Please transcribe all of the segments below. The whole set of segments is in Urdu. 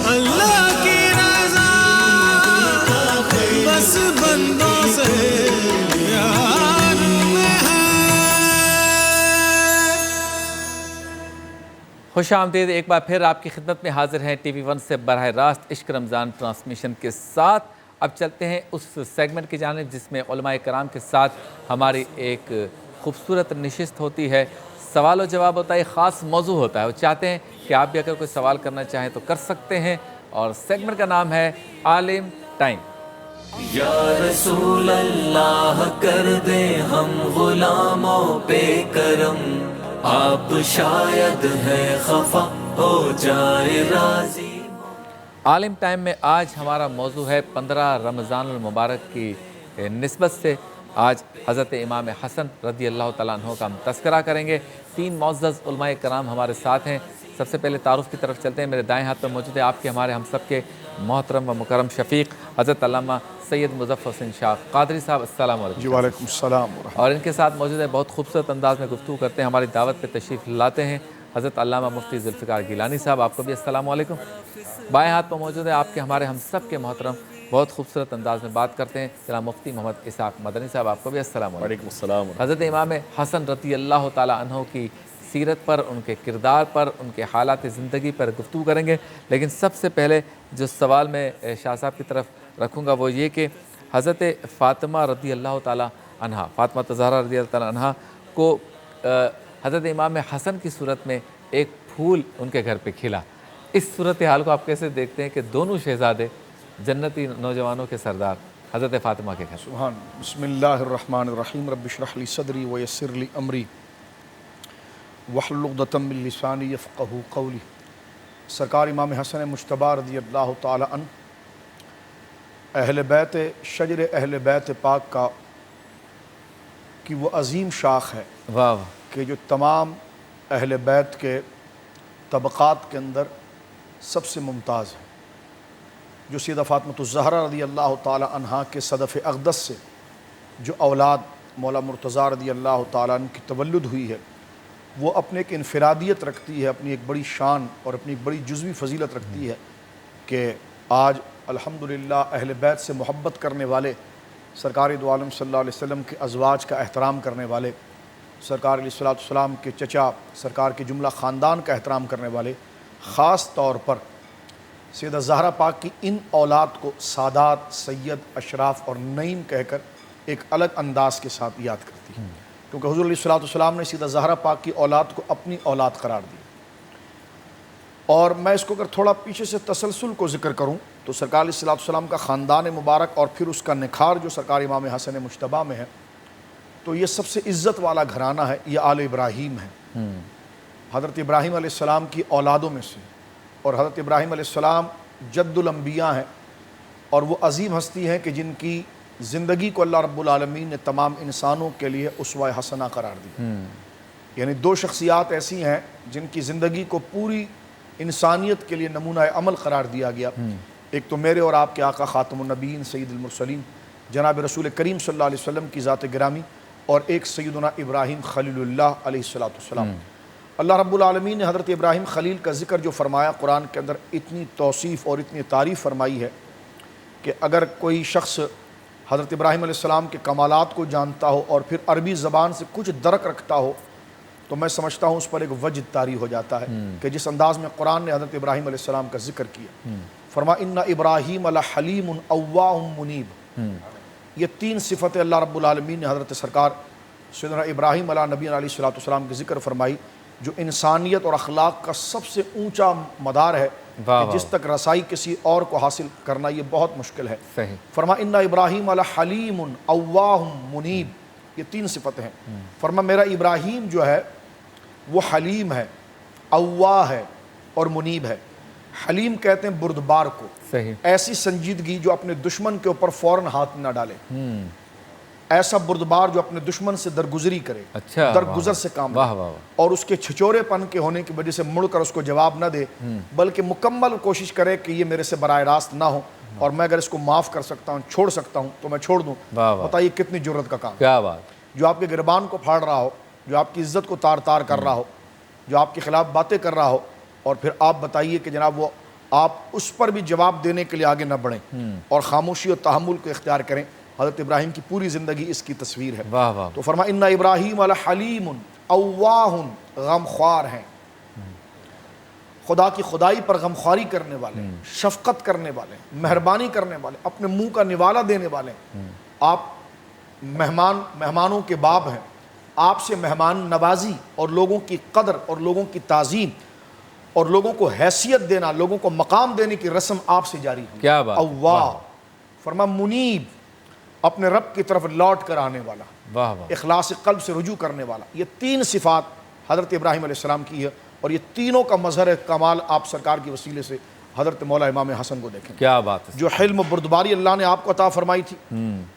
اللہ کی رضا بس بندوں سے پیار میں ہے۔ خوش آمدید، ایک بار پھر آپ کی خدمت میں حاضر ہیں ٹی وی 1 سے براہ راست عشق رمضان ٹرانسمیشن کے ساتھ۔ اب چلتے ہیں اس سیگمنٹ کی جانب جس میں علماء کرام کے ساتھ ہماری ایک خوبصورت نشست ہوتی ہے، سوال و جواب ہوتا ہے، ایک خاص موضوع ہوتا ہے۔ وہ چاہتے ہیں کہ آپ بھی اگر کوئی سوال کرنا چاہیں تو کر سکتے ہیں، اور سیگمنٹ کا نام ہے عالم ٹائم۔ یا رسول اللہ کر دے ہم غلاموں پہ کرم، آپ شاید ہے خفا ہو جائے راضی۔ عالم ٹائم میں آج ہمارا موضوع ہے 15 رمضان المبارک کی نسبت سے آج حضرت امام حسن رضی اللہ تعالیٰ عنہ کا ہم تذکرہ کریں گے۔ 3 معزز علماء کرام ہمارے ساتھ ہیں۔ سب سے پہلے تعارف کی طرف چلتے ہیں۔ میرے دائیں ہاتھ پر موجود ہے آپ کے ہمارے ہم سب کے محترم و مکرم شفیق حضرت علامہ سید مظفر حسین شاہ قادری صاحب، السلام علیکم۔ جی وعلیکم السلام ورحمۃ اور ان کے ساتھ موجود ہے، بہت خوبصورت انداز میں گفتگو کرتے ہیں، ہماری دعوت پہ تشریف لاتے ہیں حضرت علامہ مفتی ذوالفقار گیلانی صاحب، آپ کو بھی السلام علیکم۔ بائیں ہاتھ پر موجود ہے آپ کے ہمارے ہم سب کے محترم، بہت خوبصورت انداز میں بات کرتے ہیں جناب مفتی محمد اسحاق مدنی صاحب، آپ کو بھی السلام علیکم۔ وعلیکم السلام۔ حضرت امام حسن رضی اللہ تعالیٰ عنہ کی سیرت پر، ان کے کردار پر، ان کے حالات زندگی پر گفتگو کریں گے، لیکن سب سے پہلے جو سوال میں شاہ صاحب کی طرف رکھوں گا وہ یہ کہ حضرت فاطمہ رضی اللہ تعالیٰ عنہ، فاطمہ الزہرا رضی اللہ تعالیٰ عنہ کو حضرت امام حسن کی صورت میں ایک پھول ان کے گھر پہ کھلا، اس صورتحال کو آپ کیسے دیکھتے ہیں کہ دونوں شہزادے جنتی نوجوانوں کے سردار حضرت فاطمہ کے گھر؟ سبحان، بسم اللہ الرحمن الرحیم، رب اشرح لی صدری ویسر لی امری واحلل عقدۃ من لسانی یفقہوا قولی۔ سرکار امام حسن مجتبیٰ رضی اللہ تعالی عنہ اہل بیت، شجر اہل بیت پاک کا کی وہ عظیم شاخ ہے واہ واہ، کہ جو تمام اہل بیت کے طبقات کے اندر سب سے ممتاز ہے، جو سیدہ فاطمہ الزہرا رضی اللہ تعالی عنہا کے صدف اقدس سے جو اولاد مولا مرتضیٰ رضی اللہ تعالیٰ عنہ کی تولد ہوئی ہے، وہ اپنے ایک انفرادیت رکھتی ہے، اپنی ایک بڑی شان اور اپنی ایک بڑی جزوی فضیلت رکھتی ہے کہ آج الحمدللہ اہل بیت سے محبت کرنے والے، سرکار دو عالم صلی اللہ علیہ وسلم کے ازواج کا احترام کرنے والے، سرکار علیہ الصلوۃ والسلام کے چچا سرکار کے جملہ خاندان کا احترام کرنے والے، خاص طور پر سیدہ زہرا پاک کی ان اولاد کو سادات، سید، اشراف اور نعیم کہہ کر ایک الگ انداز کے ساتھ یاد کرتی ہے، کیونکہ حضور علیہ الصلوۃ والسلام نے سیدہ زہرا پاک کی اولاد کو اپنی اولاد قرار دی۔ اور میں اس کو اگر تھوڑا پیچھے سے تسلسل کو ذکر کروں تو سرکار علیہ الصلوۃ والسلام کا خاندان مبارک اور پھر اس کا نکھار جو سرکار امام حسن مجتبیٰ میں ہے، تو یہ سب سے عزت والا گھرانہ ہے، یہ آل ابراہیم ہے، حضرت ابراہیم علیہ السلام کی اولادوں میں سے، اور حضرت ابراہیم علیہ السلام جد الانبیاء ہیں، اور وہ عظیم ہستی ہیں کہ جن کی زندگی کو اللہ رب العالمین نے تمام انسانوں کے لیے اسوہ حسنہ قرار دی۔ یعنی 2 شخصیات ایسی ہیں جن کی زندگی کو پوری انسانیت کے لیے نمونہ عمل قرار دیا گیا، ایک تو میرے اور آپ کے آقا خاتم النبیین سید المرسلین جناب رسول کریم صلی اللہ علیہ وسلم کی ذات گرامی، اور ایک سیدنا ابراہیم خلیل اللہ علیہ الصلوۃ والسلام۔ اللہ رب العالمین نے حضرت ابراہیم خلیل کا ذکر جو فرمایا قرآن کے اندر، اتنی توصیف اور اتنی تعریف فرمائی ہے کہ اگر کوئی شخص حضرت ابراہیم علیہ السلام کے کمالات کو جانتا ہو اور پھر عربی زبان سے کچھ درک رکھتا ہو تو میں سمجھتا ہوں اس پر ایک وجد طاری ہو جاتا ہے کہ جس انداز میں قرآن نے حضرت ابراہیم علیہ السلام کا ذکر کیا، فرما ان ابراہیم لحلیم اواہ منیب۔ یہ 3 صفتیں اللہ رب العالمین نے حضرت سرکار سیدنا ابراہیم علیہ نبی علیہ الصلوۃ والسلام کے ذکر فرمائی، جو انسانیت اور اخلاق کا سب سے اونچا مدار ہے کہ جس تک رسائی کسی اور کو حاصل کرنا یہ بہت مشکل ہے۔ صحیح۔ فرما ان ابراہیم لحلیم اواہ منیب، یہ 3 صفتیں ہیں۔ فرما میرا ابراہیم جو ہے وہ حلیم ہے، اواہ ہے اور منیب ہے۔ حلیم کہتے ہیں بردبار کو، صحیح، ایسی سنجیدگی جو اپنے دشمن کے اوپر فوراً ہاتھ نہ ڈالے، ایسا بردبار جو اپنے دشمن سے درگزری کرے، اچھا، درگزر سے کام واہ لے، واہ، اور اس کے چھچورے پن کے ہونے کی وجہ سے مڑ کر اس کو جواب نہ دے، بلکہ مکمل کوشش کرے کہ یہ میرے سے براہ راست نہ ہو، اور میں اگر اس کو معاف کر سکتا ہوں، چھوڑ سکتا ہوں تو میں چھوڑ دوں۔ بتائیے کتنی جرت کا کام، کیا بات، جو آپ کے گربان کو پھاڑ رہا ہو، جو آپ کی عزت کو تار تار کر رہا ہو، جو آپ کے خلاف باتیں کر رہا ہو، اور پھر آپ بتائیے کہ جناب وہ آپ اس پر بھی جواب دینے کے لیے آگے نہ بڑھیں اور خاموشی اور تحمل کو اختیار کریں۔ حضرت ابراہیم کی پوری زندگی اس کی تصویر ہے۔ واہ واہ، تو فرما ان ابراہیم لحلیم اواہ، غمخوار ہیں، خدا کی خدائی پر غمخواری کرنے والے، شفقت کرنے والے، مہربانی کرنے والے، اپنے منہ کا نوالا دینے والے۔ آپ مہمانوں کے باب ہیں، آپ سے مہمان نوازی اور لوگوں کی قدر اور لوگوں کی تعظیم اور لوگوں کو حیثیت دینا، لوگوں کو مقام دینے کی رسم آپ سے جاری ہوئی۔ کیا بات، اواہ، فرما منیب، اپنے رب کی طرف لوٹ کر آنے والا، واہ واہ، اخلاص قلب سے رجوع کرنے والا۔ یہ تین صفات حضرت ابراہیم علیہ السلام کی ہے، اور یہ تینوں کا مظہر کمال آپ سرکار کی وسیلے سے حضرت مولا امام حسن کو دیکھیں۔ کیا بات ہے، جو حلم و بردباری اللہ نے آپ کو عطا فرمائی تھی،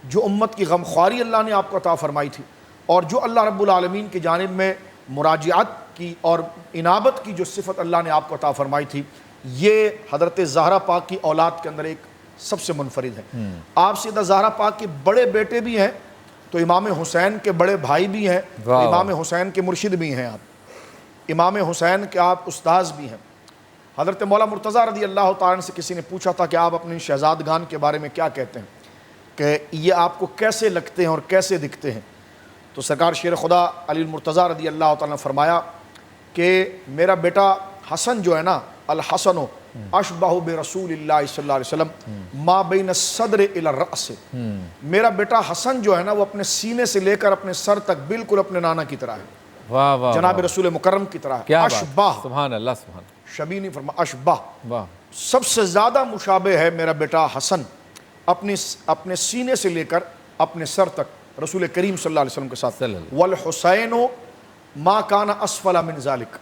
جو امت کی غمخواری اللہ نے آپ کو عطا فرمائی تھی، اور جو اللہ رب العالمین کی جانب میں مراجعت کی اور انابت کی جو صفت اللہ نے آپ کو عطا فرمائی تھی، یہ حضرت زہرا پاک کی اولاد کے اندر ایک سب سے منفرد ہے۔ آپ سیدہ زہرا پاک کے بڑے بیٹے بھی ہیں تو امام حسین کے بڑے بھائی بھی ہیں، امام حسین کے مرشد بھی ہیں، آپ امام حسین کے آپ استاذ بھی ہیں۔ حضرت مولا مرتضیٰ رضی اللہ تعالیٰ عنہ سے کسی نے پوچھا تھا کہ آپ اپنی شہزادگان کے بارے میں کیا کہتے ہیں، کہ یہ آپ کو کیسے لگتے ہیں اور کیسے دکھتے ہیں؟ تو سرکار شیر خدا علی المرتضیٰ رضی اللہ تعالیٰ نے فرمایا کہ میرا بیٹا حسن جو ہے نا، الحسن اشبہ برسول اللہ صلی اللہ علیہ وسلم ما بین الصدر الی الرأس، میرا بیٹا حسن جو ہے نا وہ اپنے سینے سے لے کر اپنے سر تک بالکل اپنے نانا کی طرح ہے، واہ واہ، جناب رسول مکرم کی طرح ہے۔ کیا اشبہ، بات، سبحان اللہ، سبحان اللہ، شبیہ نہیں فرما، اشبہ، واہ، سب سے زیادہ مشابہ ہے میرا بیٹا حسن اپنے سینے سے لے کر اپنے سر تک رسول کریم صلی اللہ علیہ وسلم کے ساتھ۔ صلی اللہ، والحسین ما کان اسفل من ذلک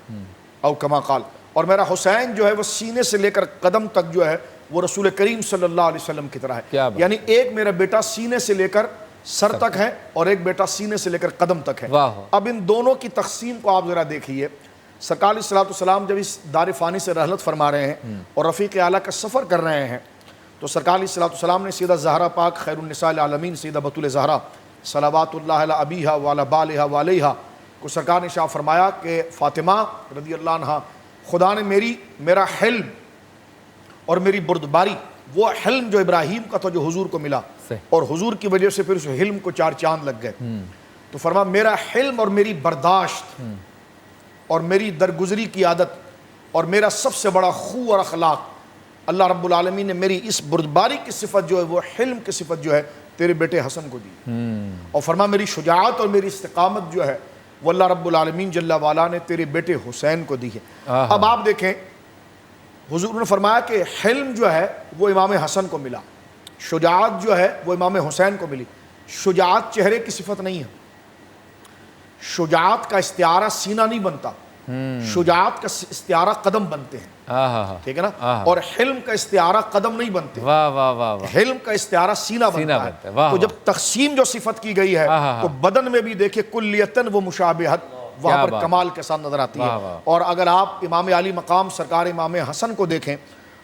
او کما قال، اور میرا حسین جو ہے وہ سینے سے لے کر قدم تک جو ہے وہ رسول کریم صلی اللہ علیہ وسلم کی طرح کیا ہے۔ بات، یعنی ایک میرا بیٹا سینے سے لے کر سر تک ہے اور ایک بیٹا سینے سے لے کر قدم تک ہے۔ واہ، اب ان دونوں کی تقسیم کو آپ ذرا دیکھیے۔ سرکار علیہ الصلوۃ والسلام جب اس دار فانی سے رحلت فرما رہے ہیں اور رفیق اعلیٰ کا سفر کر رہے ہیں، تو سرکار علیہ الصلوۃ والسلام نے سیدہ زہرا پاک خیر النساء العالمین سیدہ بطول زہرا صلوات اللہ علی ابیہا وعلی بالہا وعلیہا کو سرکار نے ارشاد فرمایا کہ فاطمہ رضی اللہ عنہا، خدا نے میرا حلم اور میری بردباری، وہ حلم جو ابراہیم کا تھا جو حضور کو ملا، اور حضور کی وجہ سے پھر اس حلم کو 4 چاند لگ گئے، تو فرما میرا حلم اور میری برداشت اور میری درگزری کی عادت اور میرا سب سے بڑا خو اور اخلاق، اللہ رب العالمین نے میری اس بردباری کی صفت جو ہے، وہ حلم کی صفت جو ہے تیرے بیٹے حسن کو دی، اور فرما میری شجاعت اور میری استقامت جو ہے وہ اللہ رب العالمین جل وعلا نے تیرے بیٹے حسین کو دی ہے۔ اب آپ دیکھیں، حضور نے فرمایا کہ حلم جو ہے وہ امام حسن کو ملا، شجاعت جو ہے وہ امام حسین کو ملی۔ شجاعت چہرے کی صفت نہیں ہے، شجاعت کا استعارہ سینہ نہیں بنتا، شجاعت کا استعارہ قدم بنتے ہیں، ٹھیک ہے نا، اور حلم کا استعارہ قدم نہیں بنتے، واہ واہ واہ واہ، حلم کا استعارہ سینہ بنتا ہے۔ تو جب تقسیم جو صفت کی گئی ہے تو بدن میں بھی دیکھیں کلیتاً وہ مشابہت وہاں پر کمال کے ساتھ نظر آتی ہے۔ اور اگر آپ امام علی مقام سرکار امام حسن کو دیکھیں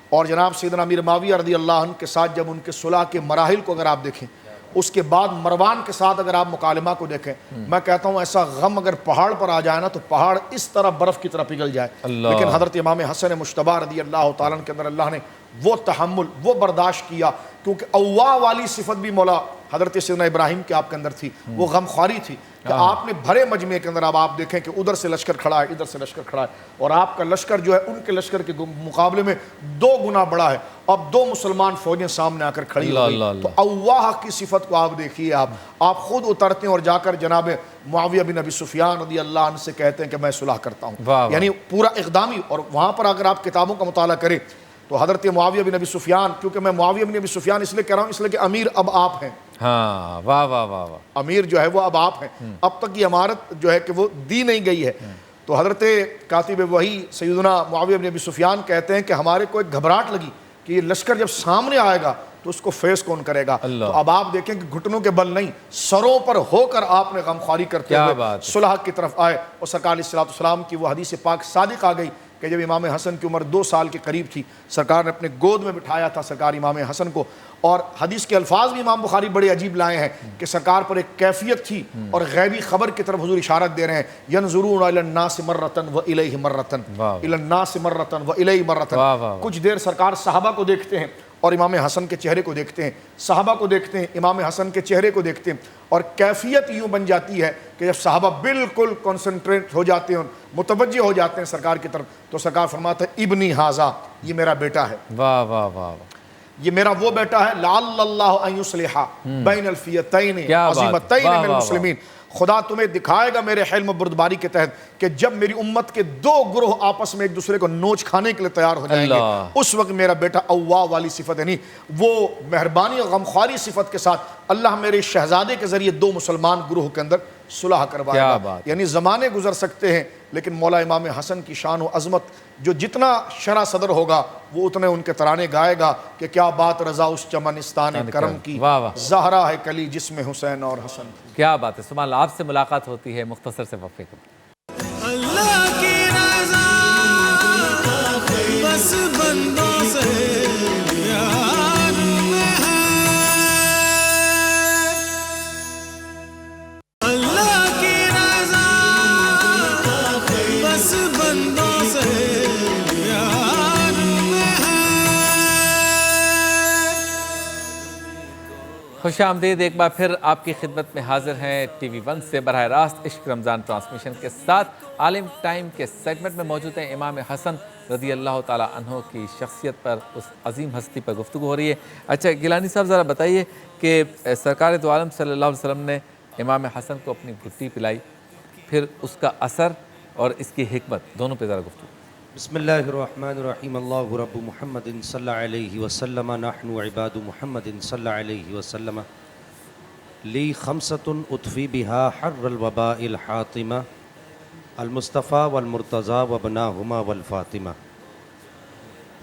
اور جناب سیدنا امیر معاویہ رضی اللہ عنہ کے ساتھ جب ان کے صلح کے مراحل کو اگر آپ دیکھیں، اس کے بعد مروان کے ساتھ اگر آپ مکالمہ کو دیکھیں، میں کہتا ہوں ایسا غم اگر پہاڑ پر آ جائے نا تو پہاڑ اس طرح برف کی طرح پگھل جائے، لیکن حضرت امام حسن مجتبیٰ رضی اللہ تعالیٰ عنہ کے اندر اللہ نے وہ تحمل، وہ برداشت کیا، کیونکہ اواہ والی صفت بھی مولا حضرت سیدنا ابراہیم کے آپ کے اندر تھی، وہ غمخواری تھی کہ آپ نے بھرے مجمع کے اندر اب آپ دیکھیں کہ ادھر سے لشکر کھڑا ہے، ادھر سے لشکر کھڑا ہے، اور آپ کا لشکر جو ہے ان کے لشکر کے مقابلے میں 2 گنا بڑا ہے، اب 2 مسلمان فوجیں سامنے آ کر کھڑی ہو گئی۔ تو اواہ کی صفت کو آپ دیکھیے، آپ خود اترتے ہیں اور جا کر جناب معاویہ بن ابی سفیان رضی اللہ عنہ سے کہتے ہیں کہ میں صلح کرتا ہوں، یعنی پورا اقدامی۔ اور وہاں پر اگر آپ کتابوں کا مطالعہ کریں تو حضرت معاویہ بن ابی سفیان، کیونکہ میں معاویہ بن ابی سفیان اس لیے کہہ رہا ہوں اس لیے کہ امیر اب آپ ہیں، ہاں، واہ واہ واہ واہ، امیر جو ہے وہ اب آپ ہیں، اب تک یہ امارت جو ہے کہ وہ دی نہیں گئی ہے۔ تو حضرت کاتب وحی سیدنا معاویہ بن ابی سفیان کہتے ہیں کہ ہمارے کو ایک گھبراہٹ لگی کہ یہ لشکر جب سامنے آئے گا تو اس کو فیس کون کرے گا۔ تو اب آپ دیکھیں کہ گھٹنوں کے بل نہیں، سروں پر ہو کر آپ نے غمخواری کرتے ہوئے صلح کی طرف آئے، اور سرکار علیہ الصلوۃ والسلام کی وہ حدیث پاک صادق آ گئی کہ جب امام حسن کی عمر 2 سال کے قریب تھی، سرکار نے اپنے گود میں بٹھایا تھا سرکار امام حسن کو، اور حدیث کے الفاظ بھی امام بخاری بڑے عجیب لائے ہیں کہ سرکار پر ایک کیفیت تھی اور غیبی خبر کی طرف حضور اشارت دے رہے ہیں، ینظرون الی الناس مرتن و الیہ مرتن، الی الناس مرتن و الیہ مرتن، کچھ دیر سرکار صحابہ کو دیکھتے ہیں اور امام حسن کے چہرے کو دیکھتے ہیں، صحابہ کو دیکھتے ہیں، امام حسن کے چہرے کو دیکھتے ہیں، اور کیفیت یوں بن جاتی ہے کہ جب صحابہ بالکل کنسنٹریٹ ہو جاتے ہیں، متوجہ ہو جاتے ہیں سرکار کی طرف، تو سرکار فرماتا ہے ابنی ھذا، یہ میرا بیٹا ہے، واہ واہ واہ، یہ میرا وہ بیٹا ہے، لعل اللہ ان یصلح بین الفیتین عظیمتین من المسلمین، خدا تمہیں دکھائے گا میرے حلم و بردباری کے تحت کہ جب میری امت کے 2 گروہ آپس میں ایک دوسرے کو نوچ کھانے کے لیے تیار ہو جائیں گے، اس وقت میرا بیٹا اوا والی صفت، یعنی وہ مہربانی اور غمخواری صفت کے ساتھ اللہ میرے شہزادے کے ذریعے 2 مسلمان گروہ کے اندر صلح کروائے گا۔ یعنی زمانے گزر سکتے ہیں لیکن مولا امام حسن کی شان و عظمت جو جتنا شرح صدر ہوگا وہ اتنے ان کے ترانے گائے گا کہ کیا بات رضا اس چمنستان کرم کی، زہرا ہے کلی جس میں حسین اور حسن۔ کیا بات ہے، سبحان اللہ۔ آپ سے ملاقات ہوتی ہے مختصر سے وقفے کو۔ اللہ کی رضا بس بندوں سے پیار میں ہے، اللہ کی رضا بس بندوں سے پیار میں ہے۔ خوش آمدید، ایک بار پھر آپ کی خدمت میں حاضر ہیں ٹی وی 1 سے براہ راست عشق رمضان ٹرانسمیشن کے ساتھ۔ عالم ٹائم کے سیگمنٹ میں موجود ہیں امام حسن رضی اللہ تعالیٰ عنہ کی شخصیت پر، اس عظیم ہستی پر گفتگو ہو رہی ہے۔ اچھا گیلانی صاحب ذرا بتائیے کہ سرکار دو عالم صلی اللہ علیہ وسلم نے امام حسن کو اپنی گھٹی پلائی، پھر اس کا اثر اور اس کی حکمت دونوں پہ ذرا گفتگو۔ بسم اللہ الرحمن الرحیم، اللہ رب محمد صلی اللہ علیہ وسلم، نحن عباد محمد صلی اللہ علیہ وسلم، لی خمسۃ اطفی بہا حر الوباء الحاطمہ، المصطفیٰ والمرتضیٰ وابناہما والفاطمہ۔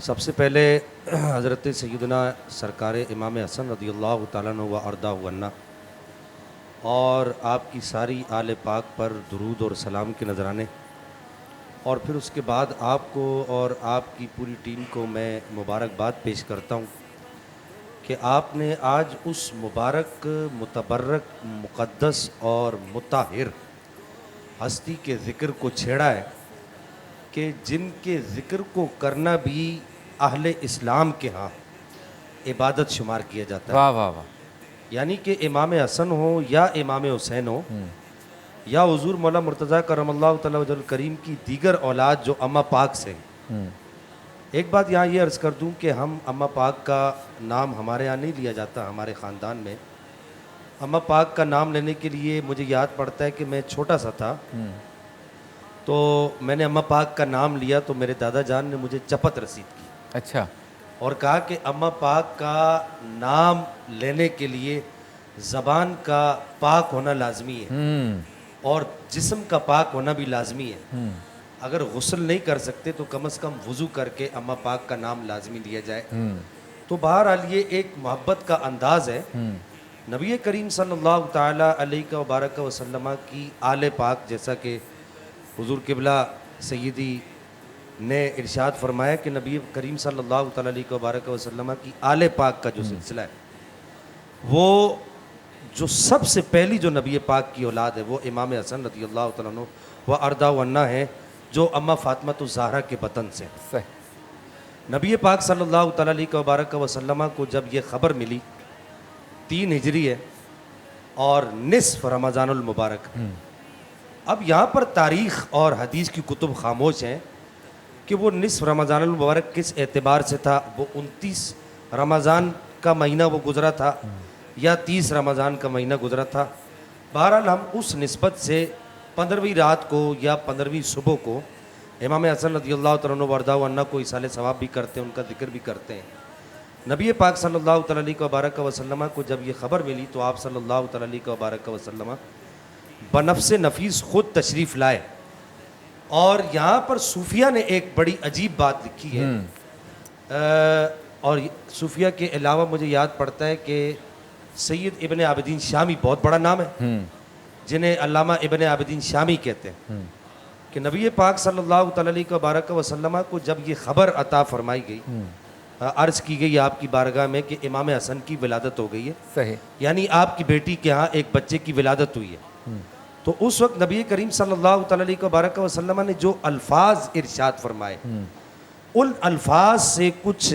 سب سے پہلے حضرت سیدنا سرکار امام حسن رضی اللہ تعالیٰ عنہ و ارضاہ عنہ اور آپ کی ساری آل پاک پر درود اور سلام کے نذرانے، اور پھر اس کے بعد آپ کو اور آپ کی پوری ٹیم کو میں مبارکباد پیش کرتا ہوں کہ آپ نے آج اس مبارک، متبرک، مقدس اور مطہر ہستی کے ذکر کو چھیڑا ہے کہ جن کے ذکر کو کرنا بھی اہل اسلام کے ہاں عبادت شمار کیا جاتا ہے۔ واہ واہ واہ، یعنی کہ امام حسن ہو یا امام حسین ہو یا حضور مولا مرتضیٰ کرم اللہ تعالیٰ وجہ الکریم کی دیگر اولاد جو اماں پاک سے۔ ایک بات یہاں یہ عرض کر دوں کہ ہم اماں پاک کا نام ہمارے یہاں نہیں لیا جاتا، ہمارے خاندان میں اماں پاک کا نام لینے کے لیے مجھے یاد پڑتا ہے کہ میں چھوٹا سا تھا تو میں نے اماں پاک کا نام لیا تو میرے دادا جان نے مجھے چپت رسید کی، اچھا، اور کہا کہ اماں پاک کا نام لینے کے لیے زبان کا پاک ہونا لازمی ہے اور جسم کا پاک ہونا بھی لازمی ہے۔ اگر غسل نہیں کر سکتے تو کم از کم وضو کر کے اماں پاک کا نام لازمی لیا جائے۔ تو بہرحال یہ ایک محبت کا انداز ہے۔ نبی کریم صلی اللہ تعالیٰ علیہ وبارک وسلم کی آل پاک، جیسا کہ حضور قبلہ سیدی نے ارشاد فرمایا کہ نبی کریم صلی اللہ تعالیٰ علیہ وبارک وسلم کی آل پاک کا جو سلسلہ ہے وہ جو سب سے پہلی جو نبی پاک کی اولاد ہے وہ امام حسن رضی اللہ تعالیٰ عنہ و ارضاہ عنہ ہے، جو اماں فاطمۃ الزہرا کے بطن سے۔ نبی پاک صلی اللہ تعالیٰ علیہ وبارک وسلم کو جب یہ خبر ملی 3 ہجری ہے اور نصف رمضان المبارک، اب یہاں پر تاریخ اور حدیث کی کتب خاموش ہیں کہ وہ نصف رمضان المبارک کس اعتبار سے تھا، وہ 29 رمضان کا مہینہ وہ گزرا تھا یا 30 رمضان کا مہینہ گزرا تھا۔ بہرحال ہم اس نسبت سے 15ویں رات کو یا 15ویں صبح کو امام حسن رضی اللہ تعالیٰ عنہ وردہ عنہ کو ایصال ثواب بھی کرتے ہیں، ان کا ذکر بھی کرتے ہیں۔ نبی پاک صلی اللہ تعالیٰ علیہ وبارک وسلم کو جب یہ خبر ملی تو آپ صلی اللہ تعالیٰ علیہ وبارک وسلم بنفس نفیس خود تشریف لائے، اور یہاں پر صوفیہ نے ایک بڑی عجیب بات لکھی ہے، اور صوفیہ کے علاوہ مجھے یاد پڑتا ہے کہ سید ابن عابدین شامی بہت بڑا نام ہے جنہیں علامہ ابن عابدین شامی کہتے ہیں، کہ نبی پاک صلی اللہ علیہ وسلم کو جب یہ خبر عطا فرمائی گئی، عرض کی گئی آپ کی بارگاہ میں کہ امام حسن کی ولادت ہو گئی ہے، صحیح، یعنی آپ کی بیٹی کے ہاں ایک بچے کی ولادت ہوئی ہے، تو اس وقت نبی کریم صلی اللہ علیہ وسلم نے جو الفاظ ارشاد فرمائے، ان الفاظ سے کچھ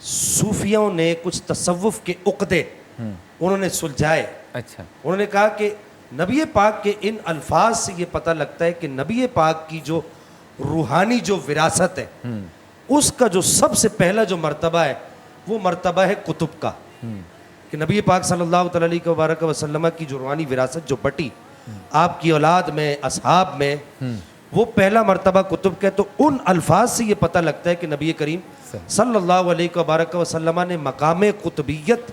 صوفیوں نے کچھ تصوف کے عقدے انہوں نے سلجھائے۔ اچھا، انہوں نے کہا کہ نبی پاک کے ان الفاظ سے یہ پتہ لگتا ہے کہ نبی پاک کی جو روحانی جو وراثت ہے، اس کا جو سب سے پہلا جو مرتبہ ہے وہ مرتبہ ہے کتب کا، کہ نبی پاک صلی اللہ علیہ وسلم کی جو روحانی وراثت جو بٹی آپ کی اولاد میں، اصحاب میں، وہ پہلا مرتبہ کتب کا ہے۔ تو ان الفاظ سے یہ پتہ لگتا ہے کہ نبی کریم صلی اللہ علیہ وسلم نے مقام قطبیت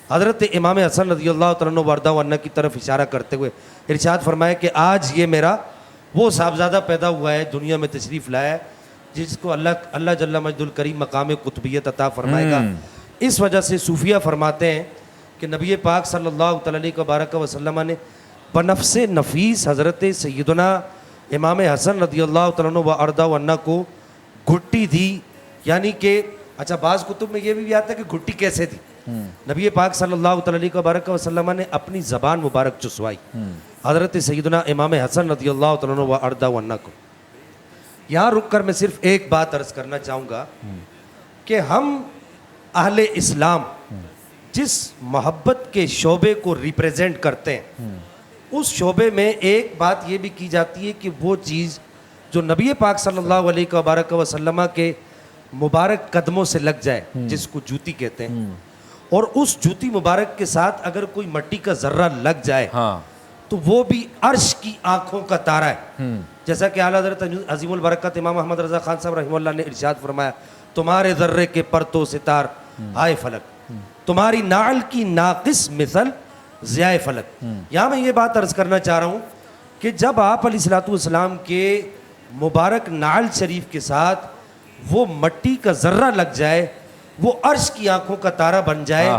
حضرت امام حسن رضی اللہ تعالیٰ عنہ وارضہ عنہ کی طرف اشارہ کرتے ہوئے ارشاد فرمایا کہ آج یہ میرا وہ صاحبزادہ پیدا ہوا ہے، دنیا میں تشریف لایا ہے، جس کو اللہ جل مجد الکریم مقام قطبیت عطا فرمائے گا۔ اس وجہ سے صوفیہ فرماتے ہیں کہ نبی پاک صلی اللہ علیہ وسلم نے بنفس نفیس حضرت سیدنا امام حسن رضی اللہ تعالیٰ عنہ وارضہ عنہ کو گھٹی دی، یعنی کہ اچھا بعض کتب میں یہ بھی آتا ہے کہ گھٹی کیسے تھی، نبی پاک صلی اللہ علیہ وسلم نے اپنی زبان مبارک چسوائی حضرت سیدنا امام حسن رضی اللہ تعالیٰ عنہ وارضہ عنہ کو۔ یہاں رک کر میں صرف ایک بات عرض کرنا چاہوں گا کہ ہم اہل اسلام جس محبت کے شعبے کو ریپریزنٹ کرتے ہیں، اس شعبے میں ایک بات یہ بھی کی جاتی ہے کہ وہ چیز جو نبی پاک صلی اللہ علیہ وسلم کے مبارک قدموں سے لگ جائے، جس کو جوتی کہتے ہیں، اور اس جوتی مبارک کے ساتھ اگر کوئی مٹی کا ذرہ لگ جائے تو وہ بھی عرش کی آنکھوں کا تارا ہے، جیسا کہ اعلیٰ حضرت عظیم البرکت امام احمد رضا خان صاحب رحمہ اللہ نے ارشاد فرمایا، تمہارے ذرے کے پرتو ستار ہائے فلک، تمہاری نعل کی ناقص مثل ضیائے فلک۔ یہاں میں یہ بات عرض کرنا چاہ رہا ہوں کہ جب آپ علیہ الصلوۃ والسلام کے مبارک نعل شریف کے ساتھ وہ مٹی کا ذرہ لگ جائے، وہ عرش کی آنکھوں کا تارا بن جائے،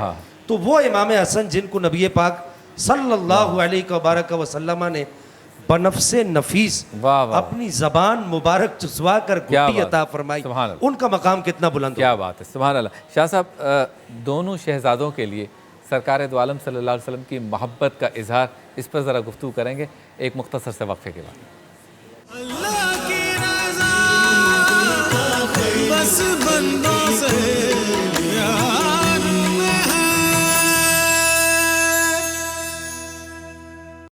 تو وہ امام حسن جن کو نبی پاک صلی اللہ علیہ وسلم نے بنفس نفیس اپنی زبان مبارک چسوا کر گھٹی عطا فرمائی، ان کا مقام کتنا بلند کیا بات ہے، سبحان اللہ۔ شاہ صاحب، دونوں شہزادوں کے لیے سرکار دو عالم صلی اللہ علیہ وسلم کی محبت کا اظہار، اس پر ذرا گفتگو کریں گے ایک مختصر سے وقفے کے بعد۔